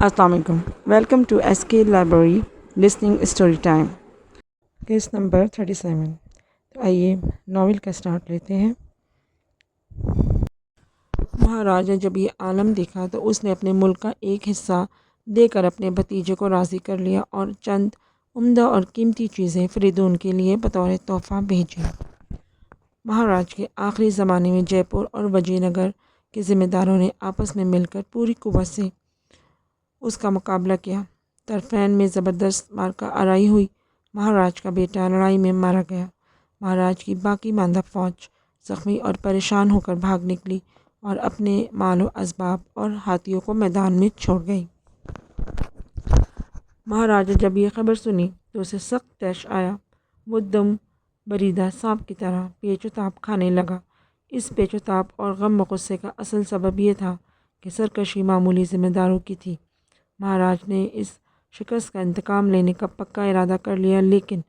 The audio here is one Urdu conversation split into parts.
السلام علیکم. ویلکم ٹو ایس کے library listening story time. Case number 37. تو آئیے ناول کا سٹارٹ لیتے ہیں. مہاراج نے جب یہ عالم دیکھا تو اس نے اپنے ملک کا ایک حصہ دے کر اپنے بھتیجے کو راضی کر لیا اور چند عمدہ اور قیمتی چیزیں فریدون کے لیے بطور تحفہ بھیجی. مہاراج کے آخری زمانے میں جے پور اور وجے نگر کے ذمہ داروں نے آپس میں مل کر پوری قوت سے اس کا مقابلہ کیا. طرفین میں زبردست معرکہ آرائی ہوئی. مہاراج کا بیٹا لڑائی میں مارا گیا. مہاراج کی باقی ماندہ فوج زخمی اور پریشان ہو کر بھاگ نکلی اور اپنے مال و اسباب اور ہاتھیوں کو میدان میں چھوڑ گئی. مہاراج نے جب یہ خبر سنی تو اسے سخت طیش آیا. وہ دم بریدہ سانپ کی طرح پیچ و تاب کھانے لگا. اس پیچ و تاب اور غم و غصے کا اصل سبب یہ تھا کہ سرکشی معمولی ذمہ داروں کی تھی. مہاراج نے اس شکست کا انتقام لینے کا پکا ارادہ کر لیا، لیکن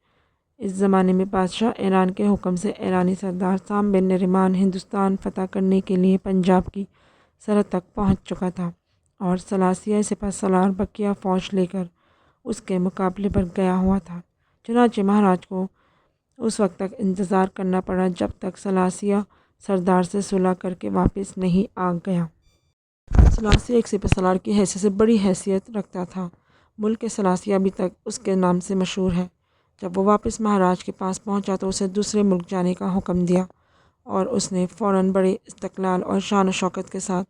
اس زمانے میں بادشاہ ایران کے حکم سے ایرانی سردار سام بن نریمان ہندوستان فتح کرنے کے لیے پنجاب کی سرحد تک پہنچ چکا تھا اور ثلاثیہ سپہ سالار بقیہ فوج لے کر اس کے مقابلے پر گیا ہوا تھا. چنانچہ مہاراج کو اس وقت تک انتظار کرنا پڑا جب تک ثلاثیہ سردار سے صلح کر کے واپس نہیں آ گیا. ثلاثیہ ایک سپہ سالار کی حیثیت سے بڑی حیثیت رکھتا تھا. ملک ثلاثیہ ابھی تک اس کے نام سے مشہور ہے. جب وہ واپس مہاراج کے پاس پہنچا تو اسے دوسرے ملک جانے کا حکم دیا اور اس نے فوراً بڑے استقلال اور شان و شوکت کے ساتھ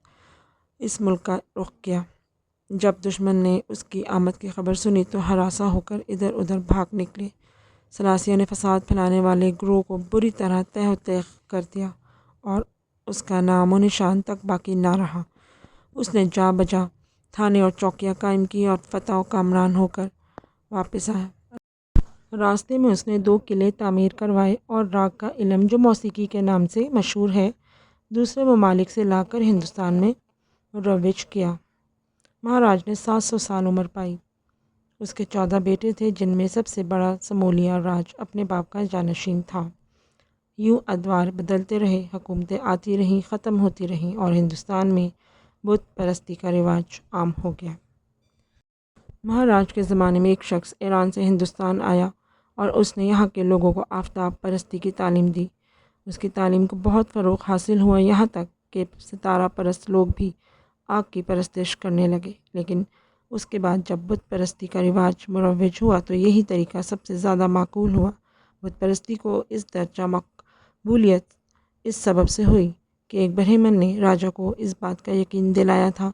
اس ملک کا رخ کیا. جب دشمن نے اس کی آمد کی خبر سنی تو ہراساں ہو کر ادھر ادھر بھاگ نکلے. ثلاثیہ نے فساد پھیلانے والے گروہ کو بری طرح تہہ و تیغ کر دیا اور اس کا نام و نشان تک باقی نہ رہا. اس نے جا بجا تھانے اور چوکیاں قائم کی اور فتح و کامران ہو کر واپس آیا. راستے میں اس نے 2 قلعے تعمیر کروائے اور راگ کا علم جو موسیقی کے نام سے مشہور ہے دوسرے ممالک سے لا کر ہندوستان میں مروج کیا. مہاراج نے 700 سال عمر پائی. اس کے 14 بیٹے تھے جن میں سب سے بڑا سمولیہ راج اپنے باپ کا جانشین تھا. یوں ادوار بدلتے رہے، حکومتیں آتی رہیں، ختم ہوتی رہیں اور ہندوستان میں بت پرستی کا رواج عام ہو گیا. مہاراج کے زمانے میں ایک شخص ایران سے ہندوستان آیا اور اس نے یہاں کے لوگوں کو آفتاب پرستی کی تعلیم دی. اس کی تعلیم کو بہت فروغ حاصل ہوا، یہاں تک کہ ستارہ پرست لوگ بھی آگ کی پرستش کرنے لگے. لیکن اس کے بعد جب بت پرستی کا رواج مروج ہوا تو یہی طریقہ سب سے زیادہ معقول ہوا. بت پرستی کو اس درجہ مقبولیت اس سبب سے ہوئی کہ ایک برہمن نے راجا کو اس بات کا یقین دلایا تھا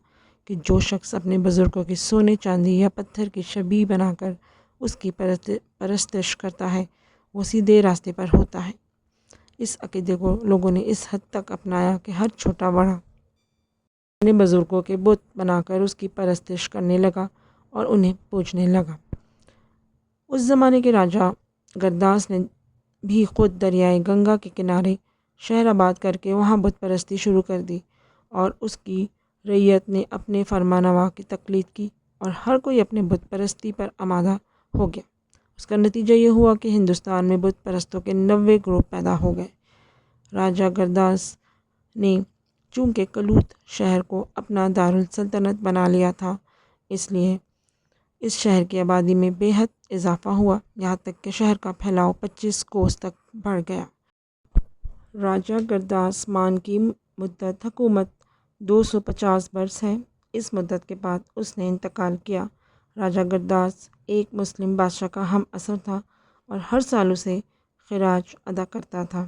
کہ جو شخص اپنے بزرگوں کی سونے چاندی یا پتھر کی شبیہ بنا کر اس کی پرستش کرتا ہے وہ سیدھے راستے پر ہوتا ہے. اس عقیدے کو لوگوں نے اس حد تک اپنایا کہ ہر چھوٹا بڑا اپنے بزرگوں کے بت بنا کر اس کی پرستش کرنے لگا اور انہیں پوجنے لگا. اس زمانے کے راجا گرداس نے بھی خود دریائے گنگا کے کنارے شہر آباد کر کے وہاں بت پرستی شروع کر دی اور اس کی رعیت نے اپنے فرمانروا کی تقلید کی اور ہر کوئی اپنے بت پرستی پر آمادہ ہو گیا. اس کا نتیجہ یہ ہوا کہ ہندوستان میں بت پرستوں کے 90 گروہ پیدا ہو گئے. راجا گرداس نے چونکہ کلوت شہر کو اپنا دارالسلطنت بنا لیا تھا اس لیے اس شہر کی آبادی میں بے حد اضافہ ہوا، یہاں تک کہ شہر کا پھیلاؤ 25 کوس تک بڑھ گیا. راجا گرداس مان کی مدت حکومت 250 برس ہے. اس مدت کے بعد اس نے انتقال کیا. راجا گرداس ایک مسلم بادشاہ کا ہم عصر تھا اور ہر سال اسے خراج ادا کرتا تھا.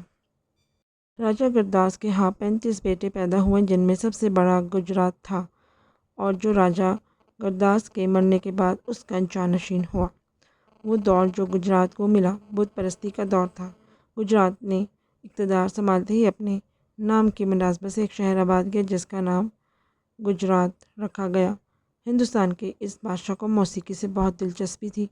راجا گرداس کے ہاں 35 بیٹے پیدا ہوئے جن میں سب سے بڑا گجرات تھا اور جو راجا گرداس کے مرنے کے بعد اس کا جانشین ہوا. وہ دور جو گجرات کو ملا بت پرستی کا دور تھا. گجرات نے اقتدار سنبھالتے ہی اپنے نام کی مناسبت سے ایک شہر آباد کیا جس کا نام گجرات رکھا گیا. ہندوستان کے اس بادشاہ کو موسیقی سے بہت دلچسپی تھی.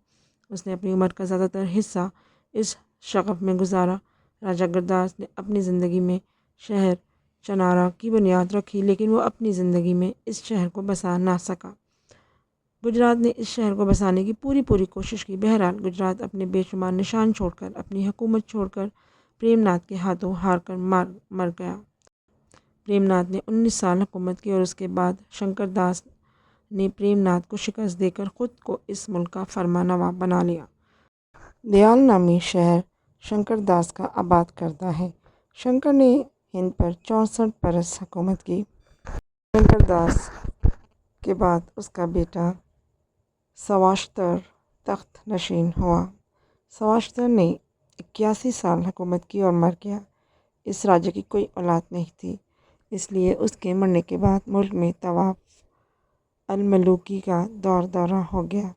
اس نے اپنی عمر کا زیادہ تر حصہ اس شغف میں گزارا. راجا گرداس نے اپنی زندگی میں شہر چنارا کی بنیاد رکھی لیکن وہ اپنی زندگی میں اس شہر کو بسا نہ سکا. گجرات نے اس شہر کو بسانے کی پوری کوشش کی. بہرحال گجرات اپنے بے شمار نشان چھوڑ کر، اپنی حکومت چھوڑ کر پریم ناتھ کے ہاتھوں ہار کر مر گیا. پریم ناتھ نے 19 سال حکومت کی اور اس کے بعد شنکر داس نے پریم ناتھ کو شکست دے کر خود کو اس ملک کا فرما نوا بنا لیا۔ دیال نامی شہر شنکر داس کا آباد کردہ ہے۔ شنکر نے ہند پر 64 برس حکومت کی۔ شنکر داس کے بعد اس کا بیٹا سواشتر تخت نشین ہوا۔ سواشتر نے 81 سال حکومت کی اور مر گیا۔ اس راجا کی کوئی اولاد نہیں تھی، اس لیے اس کے مرنے کے بعد ملک میں طواف الملوکی کا دورہ ہو گیا۔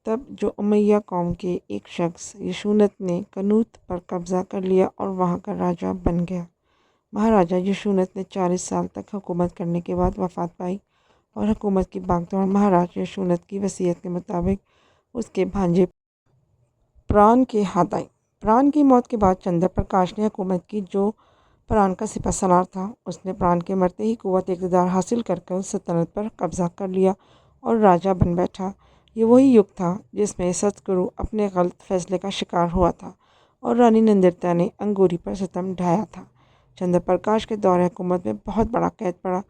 تب جو امیہ قوم کے ایک شخص یشونت نے قنوت پر قبضہ کر لیا اور وہاں کا راجا بن گیا۔ مہاراجہ یشونت نے 40 سال تک حکومت کرنے کے بعد وفات پائی اور حکومت کی باغ دوڑ مہاراج یشونت کی وصیت کے مطابق اس کے بھانجے پران کے ہاتھ آئی۔ پران کی موت کے بعد چندر پرکاش نے حکومت کی، جو پران کا سپہ سالار تھا۔ اس نے پران کے مرتے ہی قوت اقتدار حاصل کر سلطنت پر قبضہ کر لیا اور راجا بن بیٹھا۔ یہ وہی یگ تھا جس میں ستگرو اپنے غلط فیصلے کا شکار ہوا تھا اور رانی نندرتا نے انگوری پر ستم ڈھایا تھا۔ چندر پرکاش کے دور حکومت میں بہت بڑا قید پڑا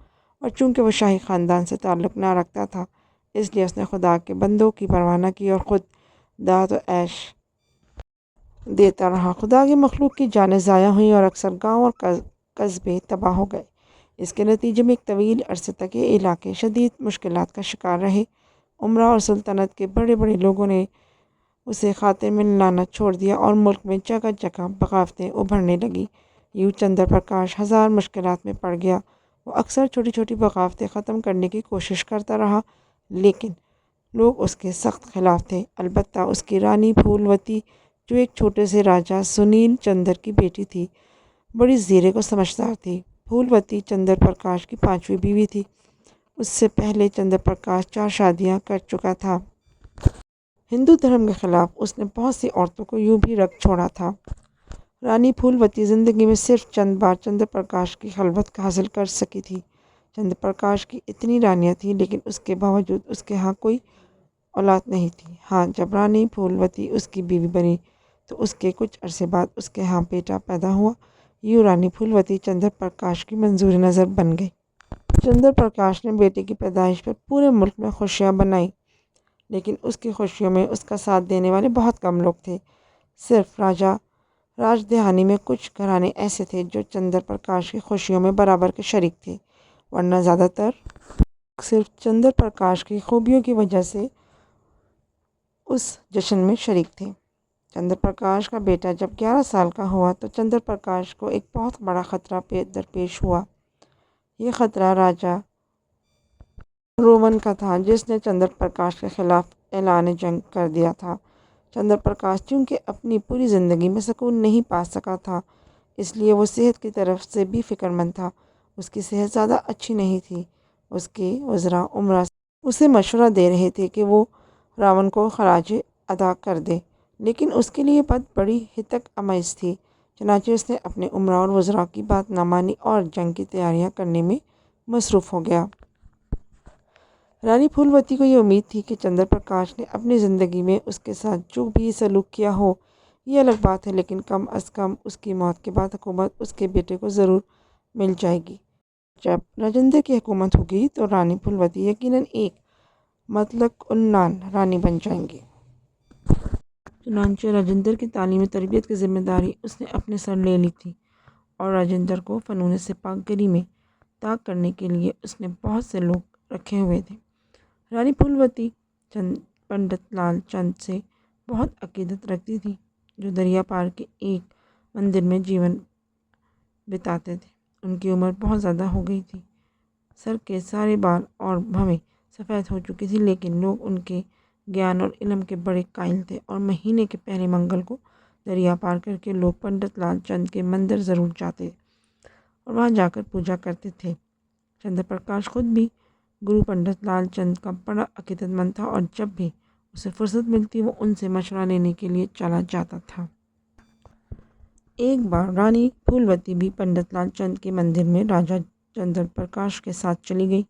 اور چونکہ وہ شاہی خاندان سے تعلق نہ رکھتا تھا، اس لیے اس نے خدا کے بندوں کی پرواہ نہ کی اور خود داد و عیش دیتا رہا۔ خدا کی مخلوق کی جانیں ضائع ہوئیں اور اکثر گاؤں اور قصبے تباہ ہو گئے۔ اس کے نتیجے میں ایک طویل عرصے تک یہ علاقے شدید مشکلات کا شکار رہے۔ امراء اور سلطنت کے بڑے بڑے لوگوں نے اسے خاطر میں لانا چھوڑ دیا اور ملک میں جگہ جگہ بغاوتیں ابھرنے لگیں۔ یوں چندر پرکاش ہزار مشکلات میں پڑ گیا۔ وہ اکثر چھوٹی چھوٹی بغاوتیں ختم کرنے کی کوشش کرتا رہا، لیکن لوگ اس کے سخت خلاف تھے۔ البتہ اس کی رانی پھولوتی، جو ایک چھوٹے سے راجا سنیل چندر کی بیٹی تھی، بڑی زیرک و سمجھدار تھی۔ پھولوتی چندر پرکاش کی 5ویں بیوی تھی۔ اس سے پہلے چندر پرکاش 4 شادیاں کر چکا تھا۔ ہندو دھرم کے خلاف اس نے بہت سی عورتوں کو یوں بھی رکھ چھوڑا تھا۔ رانی پھولوتی زندگی میں صرف چند بار چندر پرکاش کی خلوت حاصل کر سکی تھی۔ چندر پرکاش کی اتنی رانیاں تھیں، لیکن اس کے باوجود اس کے ہاں کوئی اولاد نہیں تھی۔ ہاں، جب رانی پھولوتی اس کی بیوی بنی تو اس کے کچھ عرصے بعد اس کے ہاں بیٹا پیدا ہوا۔ یوں رانی پھولوتی چندر پرکاش کی منظور نظر بن گئی۔ چندر پرکاش نے بیٹے کی پیدائش پر پورے ملک میں خوشیاں منائیں، لیکن اس کی خوشیوں میں اس کا ساتھ دینے والے بہت کم لوگ تھے۔ صرف راج دہانی میں کچھ گھرانے ایسے تھے جو چندر پرکاش کی خوشیوں میں برابر کے شریک تھے، ورنہ زیادہ تر لوگ صرف چندر پرکاش کی خوبیوں کی وجہ سے اس جشن میں شریک تھے۔ چندر پرکاش کا بیٹا جب 11 سال کا ہوا تو چندر پرکاش کو ایک بہت بڑا خطرہ درپیش ہوا۔ یہ خطرہ راجا رومن کا تھا، جس نے چندر پرکاش کے خلاف اعلان جنگ کر دیا تھا۔ چندر پرکاش چونکہ اپنی پوری زندگی میں سکون نہیں پا سکا تھا، اس لیے وہ صحت کی طرف سے بھی فکر مند تھا۔ اس کی صحت زیادہ اچھی نہیں تھی۔ اس کے وزراء امراء اسے مشورہ دے رہے تھے کہ وہ راون کو خراج ادا کر دے، لیکن اس کے لیے بات بڑی ہتک آمیز تھی۔ چنانچہ اس نے اپنے امراء اور وزراء کی بات نہ مانی اور جنگ کی تیاریاں کرنے میں مصروف ہو گیا۔ رانی پھولوتی کو یہ امید تھی کہ چندر پرکاش نے اپنی زندگی میں اس کے ساتھ جو بھی سلوک کیا ہو یہ الگ بات ہے، لیکن کم از کم اس کی موت کے بعد حکومت اس کے بیٹے کو ضرور مل جائے گی۔ جب راجندر کی حکومت ہوگی تو رانی پھولوتی یقیناً ایک مطلق العنان رانی بن جائیں گی۔ چنانچہ راجندر کی تعلیم و تربیت کی ذمہ داری اس نے اپنے سر لے لی تھی اور راجندر کو فنون سپاہ گری میں طاق کرنے کے لیے اس نے بہت سے لوگ رکھے ہوئے تھے۔ رانی پھولوتی پنڈت لال چند سے بہت عقیدت رکھتی تھی، جو دریا پار کے ایک مندر میں جیون بتاتے تھے۔ ان کی عمر بہت زیادہ ہو گئی تھی، سر کے سارے بال اور بھویں سفید ہو چکی تھی، لیکن لوگ ان کے گیان اور علم کے بڑے قائل تھے اور مہینے کے پہلے منگل کو دریا پار کر کے لوگ پنڈت لال چند کے مندر ضرور جاتے اور وہاں جا کر پوجا کرتے تھے۔ چندر پرکاش خود بھی گرو پنڈت لال چند کا بڑا عقیدت مند تھا اور جب بھی اسے فرصت ملتی وہ ان سے مشورہ لینے کے لیے چلا جاتا تھا۔ ایک بار رانی پھولوتی بھی پنڈت لال چند کے مندر میں راجا چندر پرکاش کے ساتھ چلی گئی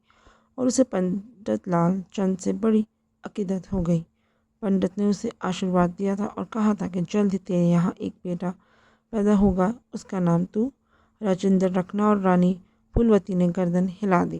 اور اسے پنڈت لال چند سے بڑی عقیدت ہو گئی۔ پنڈت نے اسے آشیرواد دیا تھا اور کہا تھا کہ جلد ہی تیرے یہاں ایک بیٹا پیدا ہوگا، اس کا نام تو راجندر رکھنا، اور رانی پھولوتی نے گردن ہلا دی۔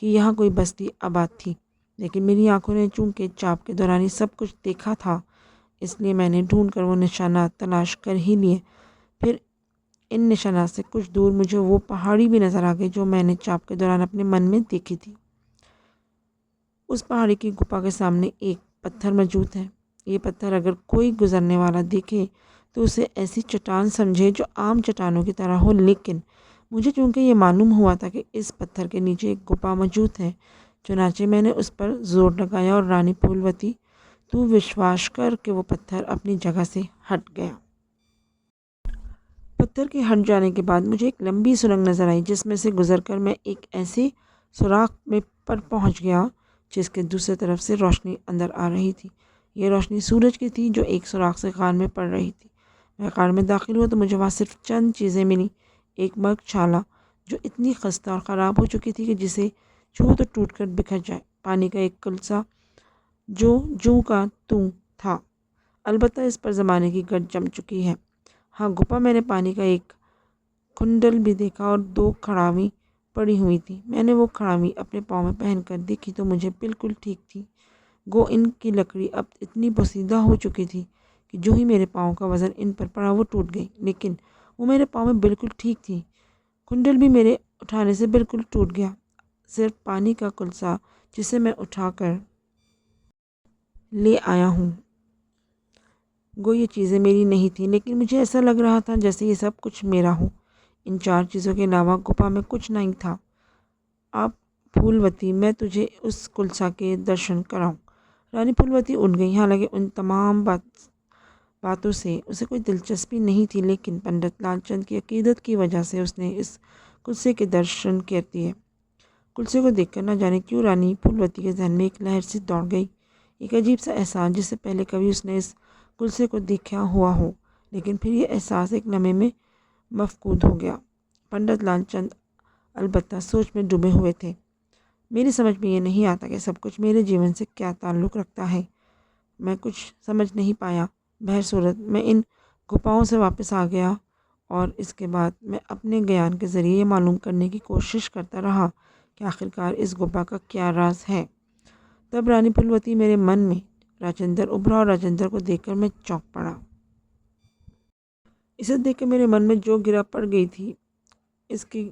کہ یہاں کوئی بستی آباد تھی، لیکن میری آنکھوں نے چونکہ چاپ کے دوران یہ سب کچھ دیکھا تھا، اس لیے میں نے ڈھونڈ کر وہ نشانات تلاش کر ہی لیے۔ پھر ان نشانات سے کچھ دور مجھے وہ پہاڑی بھی نظر آ گئی جو میں نے چاپ کے دوران اپنے من میں دیکھی تھی۔ اس پہاڑی کی گپا کے سامنے ایک پتھر موجود ہے۔ یہ پتھر اگر کوئی گزرنے والا دیکھے تو اسے ایسی چٹان سمجھے جو عام چٹانوں کی طرح ہو، لیکن مجھے چونکہ یہ معلوم ہوا تھا کہ اس پتھر کے نیچے ایک گپا موجود ہے، چنانچہ میں نے اس پر زور لگایا اور رانی پھولوتی تو وشواس کر کہ وہ پتھر اپنی جگہ سے ہٹ گیا۔ پتھر کے ہٹ جانے کے بعد مجھے ایک لمبی سرنگ نظر آئی، جس میں سے گزر کر میں ایک ایسے سوراخ میں پر پہنچ گیا جس کے دوسری طرف سے روشنی اندر آ رہی تھی۔ یہ روشنی سورج کی تھی جو ایک سوراخ سے غار میں پڑ رہی تھی۔ میں غار میں داخل ہوا تو مجھے وہاں صرف چند چیزیں ملیں۔ ایک مگ چھالا جو اتنی خستہ اور خراب ہو چکی تھی کہ جسے چھو تو ٹوٹ کر بکھر جائے، پانی کا ایک کلسا جو جوں کا توں تھا، البتہ اس پر زمانے کی گرد جم چکی ہے۔ ہاں، گپا میں نے پانی کا ایک کنڈل بھی دیکھا اور 2 کھڑاویں پڑی ہوئی تھی۔ میں نے وہ کھڑاویں اپنے پاؤں میں پہن کر دیکھی تو مجھے بالکل ٹھیک تھی، گو ان کی لکڑی اب اتنی پوسیدہ ہو چکی تھی کہ جو ہی میرے پاؤں کا وزن ان پر پڑا وہ ٹوٹ گئی، لیکن وہ میرے پاؤں میں بالکل ٹھیک تھی۔ کنڈل بھی میرے اٹھانے سے بالکل ٹوٹ گیا، صرف پانی کا کلسا جسے میں اٹھا کر لے آیا ہوں، گو یہ چیزیں میری نہیں تھیں، لیکن مجھے ایسا لگ رہا تھا جیسے یہ سب کچھ میرا ہو۔ ان 4 چیزوں کے علاوہ گپا میں کچھ نہیں تھا۔ اب پھولوتی، میں تجھے اس کلسا کے درشن کراؤں۔ رانی پھولوتی اٹھ گئی، حالانکہ ان تمام باتوں سے اسے کوئی دلچسپی نہیں تھی، لیکن پنڈت لال چند کی عقیدت کی وجہ سے اس نے اس کلسے کے درشن کر دیے۔ کلسے کو دیکھ کر نہ جانے کیوں رانی پھولوتی کے ذہن میں ایک لہر سی دوڑ گئی، ایک عجیب سا احساس جس سے پہلے کبھی اس نے اس کلسے کو دیکھا ہوا ہو، لیکن پھر یہ احساس ایک لمحے میں مفقود ہو گیا۔ پنڈت لال چند البتہ سوچ میں ڈوبے ہوئے تھے۔ میری سمجھ میں یہ نہیں آتا کہ سب کچھ میرے جیون سے کیا تعلق رکھتا ہے، میں کچھ سمجھ نہیں پایا۔ بہرصورت میں ان گپاؤں سے واپس آ گیا اور اس کے بعد میں اپنے گیان کے ذریعے یہ معلوم کرنے کی کوشش کرتا رہا کہ آخرکار اس گپا کا کیا راز ہے۔ تب رانی پھولوتی میرے من میں راجندر ابھرا اور راجندر کو دیکھ کر میں چونک پڑا۔ اسے دیکھ کر میرے من میں جو گرا پڑ گئی تھی، اس کی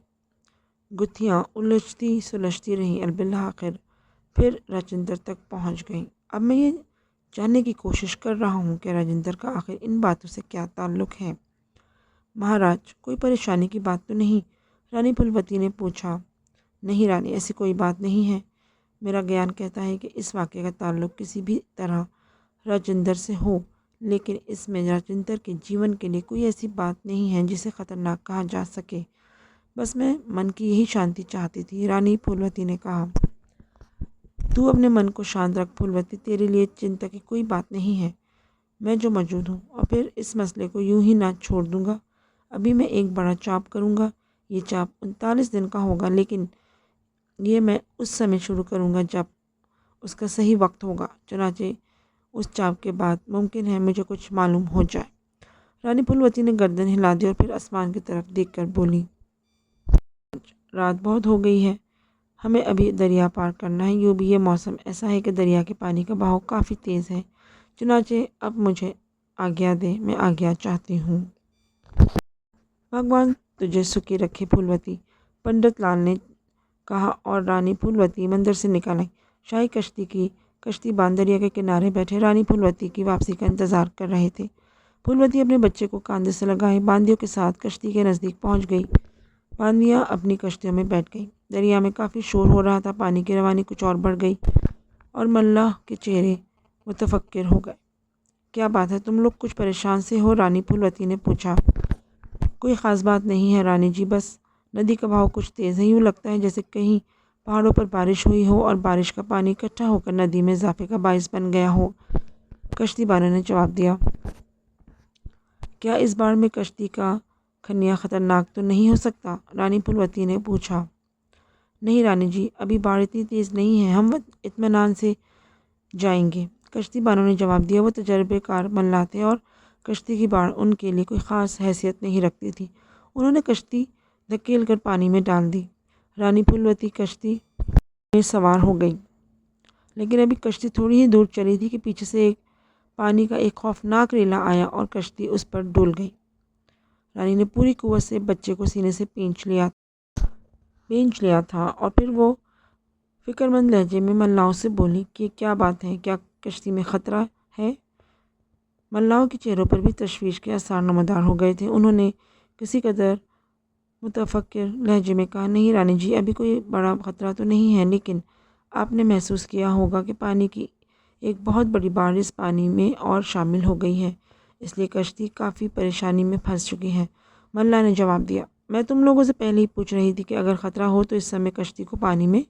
گتھیاں الجھتی سلجھتی رہیں، بالآخر پھر راجندر تک پہنچ گئیں۔ اب میں یہ جاننے کی کوشش کر رہا ہوں کہ راجندر کا آخر ان باتوں سے کیا تعلق ہے۔ مہاراج، کوئی پریشانی کی بات تو نہیں؟ رانی پھولوتی نے پوچھا۔ نہیں رانی، ایسی کوئی بات نہیں ہے۔ میرا گیان کہتا ہے کہ اس واقعے کا تعلق کسی بھی طرح راجندر سے ہو، لیکن اس میں راجندر کے جیون کے لیے کوئی ایسی بات نہیں ہے جسے خطرناک کہا جا سکے۔ بس میں من کی یہی شانتی چاہتی تھی۔ رانی پھولوتی نے کہا، تو اپنے من کو شانت رکھ پھولوتی، تیرے لیے چنتا کی کوئی بات نہیں ہے، میں جو موجود ہوں، اور پھر اس مسئلے کو یوں ہی نہ چھوڑ دوں گا۔ ابھی میں ایک بڑا چاپ کروں گا، یہ چاپ 39 دن کا ہوگا، لیکن یہ میں اس سمے شروع کروں گا جب اس کا صحیح وقت ہوگا، چنانچہ اس چاپ کے بعد ممکن ہے مجھے کچھ معلوم ہو جائے۔ رانی پھولوتی نے گردن ہلا دی اور پھر آسمان کی طرف دیکھ کر بولی، رات بہت ہو گئی ہے، ہمیں ابھی دریا پار کرنا ہے۔ یوں بھی یہ موسم ایسا ہے کہ دریا کے پانی کا بہاؤ کافی تیز ہے، چنانچہ اب مجھے آگیا دے، میں آگیا چاہتی ہوں۔ بھگوان تجھے سکھی رکھے پھولوتی، پنڈت لال نے کہا، اور رانی پھولوتی مندر سے نکل آئی۔ شاہی کشتی باندھ دریا کے کنارے بیٹھے رانی پھولوتی کی واپسی کا انتظار کر رہے تھے۔ پھولوتی اپنے بچے کو کاندھے سے لگائے باندیوں کے ساتھ کشتی کے نزدیک پہنچ گئی۔ باندیاں اپنی کشتیوں میں بیٹھ گئیں۔ دریا میں کافی شور ہو رہا تھا، پانی کی روانی کچھ اور بڑھ گئی اور ملاح کے چہرے متفکر ہو گئے۔ کیا بات ہے، تم لوگ کچھ پریشان سے ہو؟ رانی پھولوتی نے پوچھا۔ کوئی خاص بات نہیں ہے رانی جی، بس ندی کا بہاؤ کچھ تیز ہے، یوں لگتا ہے جیسے کہیں پہاڑوں پر بارش ہوئی ہو اور بارش کا پانی اکٹھا ہو کر ندی میں اضافے کا باعث بن گیا ہو، کشتی بانوں نے جواب دیا۔ کیا اس بار میں کشتی کا کھنیا خطرناک تو نہیں ہو سکتا؟ رانی پھولوتی نے پوچھا۔ نہیں رانی جی، ابھی باڑھ اتنی تیز نہیں ہے، ہم اطمینان سے جائیں گے، کشتی بانوں نے جواب دیا۔ وہ تجربے کار ملاح تھے اور کشتی کی باڑھ ان کے لیے کوئی خاص حیثیت نہیں رکھتی تھی۔ انہوں نے کشتی دھکیل کر پانی میں ڈال دی۔ رانی پھولوتی کشتی میں سوار ہو گئی، لیکن ابھی کشتی تھوڑی ہی دور چلی تھی کہ پیچھے سے پانی کا ایک خوفناک ریلا آیا اور کشتی اس پر ڈول گئی۔ رانی نے پوری قوت سے بچے کو سینے سے پینچ لیا تھا اور پھر وہ فکر مند لہجے میں ملاؤں سے بولی کہ کیا بات ہے، کیا کشتی میں خطرہ ہے؟ ملاؤں کے چہروں پر بھی تشویش کے آثار نمودار ہو گئے تھے۔ انہوں نے کسی قدر متفکر لہجے میں کہا، نہیں رانی جی، ابھی کوئی بڑا خطرہ تو نہیں ہے، لیکن آپ نے محسوس کیا ہوگا کہ پانی کی ایک بہت بڑی باڑھ اس پانی میں اور شامل ہو گئی ہے، اس لیے کشتی کافی پریشانی میں پھنس چکی ہے۔ ملا نے جواب دیا، میں تم لوگوں سے پہلے ہی پوچھ رہی تھی کہ اگر خطرہ ہو تو اس سمے کشتی کو پانی میں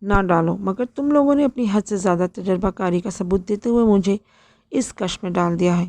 نہ ڈالو، مگر تم لوگوں نے اپنی حد سے زیادہ تجربہ کاری کا ثبوت دیتے ہوئے مجھے اس کش میں ڈال دیا ہے۔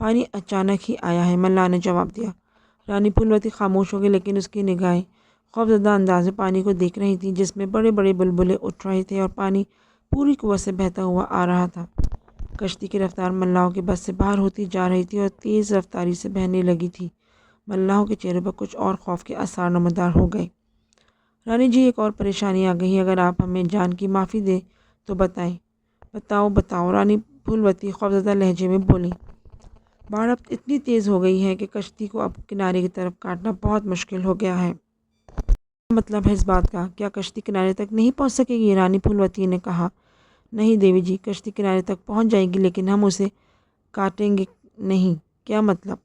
پانی اچانک ہی آیا ہے، ملا نے جواب دیا۔ رانی پھولوتی خاموش ہو گئی، لیکن اس کی نگاہیں خوفزدہ انداز میں پانی کو دیکھ رہی تھیں، جس میں بڑے بڑے بلبلے اٹھ رہے تھے اور پانی پوری قوت سے بہتا ہوا آ رہا تھا۔ کشتی کی رفتار ملاحوں کے بس سے باہر ہوتی جا رہی تھی اور تیز رفتاری سے بہنے لگی تھی۔ ملاحوں کے چہروں پر کچھ اور خوف کے آثار نمودار ہو گئے۔ رانی جی، ایک اور پریشانی آ گئی ہے، اگر آپ ہمیں جان کی معافی دیں تو بتائیں۔ بتاؤ، رانی پھولوتی خوفزدہ لہجے میں بولی۔ باڑھ اب اتنی تیز ہو گئی ہے کہ کشتی کو اب کنارے کی طرف کاٹنا بہت مشکل ہو گیا ہے۔ کیا مطلب ہے اس بات کا؟ کیا کشتی کنارے تک نہیں پہنچ سکے گی؟ رانی پھولوتی نے کہا، نہیں دیوی جی، کشتی کنارے تک پہنچ جائے گی، لیکن ہم اسے کاٹیں گے نہیں۔ کیا مطلب؟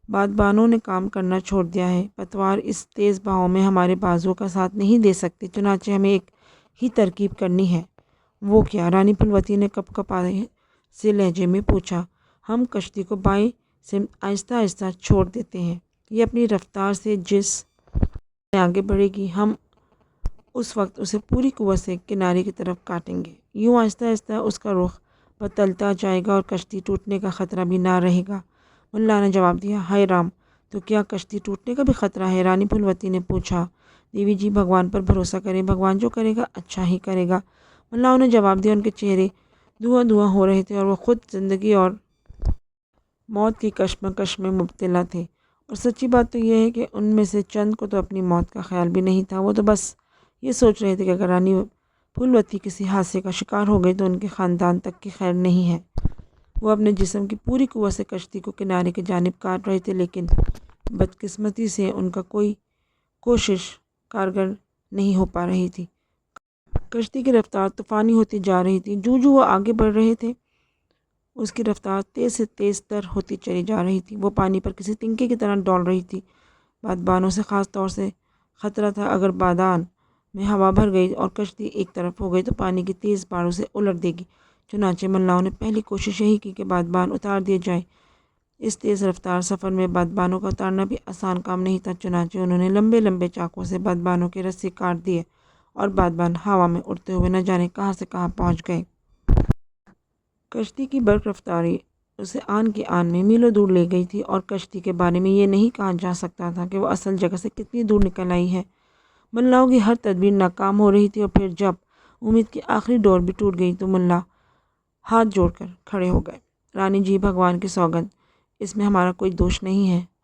بادبانوں نے کام کرنا چھوڑ دیا ہے، پتوار اس تیز بہاؤ میں ہمارے بازوؤں کا ساتھ نہیں دے سکتے، چنانچہ ہمیں ایک ہی ترکیب کرنی ہے۔ وہ کیا؟ رانی پھولوتی نے کپکپائے سے لہجے میں پوچھا۔ ہم کشتی کو بائیں سمت آہستہ آہستہ چھوڑ دیتے ہیں، یہ اپنی رفتار سے جس میں آگے بڑھے گی، ہم اس وقت اسے پوری قوت سے کنارے کی طرف کاٹیں گے۔ یوں آہستہ آہستہ اس کا رخ بدلتا جائے گا اور کشتی ٹوٹنے کا خطرہ بھی نہ رہے گا۔ ملا نے جواب دیا، ہائے رام، تو کیا کشتی ٹوٹنے کا بھی خطرہ ہے؟ رانی پھولوتی نے پوچھا۔ دیوی جی، بھگوان پر بھروسہ کریں، بھگوان جو کرے گا اچھا ہی کرے گا، ملاؤں نے جواب دیا۔ ان کے چہرے دھواں ہو رہے تھے اور وہ خود زندگی اور موت کی کشمکش میں مبتلا تھے، اور سچی بات تو یہ ہے کہ ان میں سے چند کو تو اپنی موت کا خیال بھی نہیں تھا۔ وہ تو بس یہ سوچ رہے تھے کہ اگر رانی پھولوتی کسی حادثے کا شکار ہو گئی تو ان کے خاندان تک کی خیر نہیں ہے۔ وہ اپنے جسم کی پوری قوت سے کشتی کو کنارے کی جانب کاٹ رہے تھے، لیکن بدقسمتی سے ان کا کوئی کوشش کارگر نہیں ہو پا رہی تھی۔ کشتی کی رفتار طوفانی ہوتی جا رہی تھی۔ جو وہ آگے بڑھ رہے تھے، اس کی رفتار تیز سے تیز تر ہوتی چلی جا رہی تھی۔ وہ پانی پر کسی تنکے کی طرح ڈول رہی تھی۔ بادبانوں سے خاص طور سے خطرہ تھا، اگر بادان میں ہوا بھر گئی اور کشتی ایک طرف ہو گئی تو پانی کی تیز باڑھ اسے الٹ دے گی۔ چنانچہ ملاحوں نے پہلی کوشش یہی کی کہ بادبان اتار دیے جائیں۔ اس تیز رفتار سفر میں بادبانوں کا اتارنا بھی آسان کام نہیں تھا، چنانچہ انہوں نے لمبے لمبے چاقوں سے بادبانوں کے رسے کاٹ دیے اور بادبان ہوا میں اڑتے ہوئے نہ جانے کہاں سے کہاں پہنچ گئے۔ کشتی کی برق رفتاری اسے آن کی آن میں میلوں دور لے گئی تھی، اور کشتی کے بارے میں یہ نہیں کہا جا سکتا تھا کہ وہ اصل جگہ سے کتنی دور نکل آئی ہے۔ ملاحوں کی ہر تدبیر ناکام ہو رہی تھی، اور پھر جب امید کی آخری ڈور بھی ٹوٹ گئی تو ملا ہاتھ جوڑ کر کھڑے ہو گئے۔ رانی جی، بھگوان کی سوگند، اس میں ہمارا کوئی دوش نہیں ہے،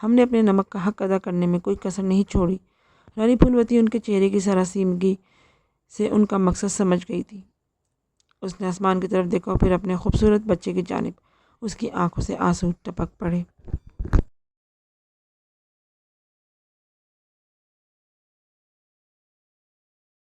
ہم نے اپنے نمک کا حق ادا کرنے میں کوئی کسر نہیں چھوڑی۔ رانی پھولوتی ان کے چہرے کی سراسیمگی سے ان کا مقصد سمجھ گئی تھی۔ اس نے آسمان کی طرف دیکھا اور پھر اپنے خوبصورت بچے کی جانب۔ اس کی آنکھوں سے آنسو ٹپک پڑے۔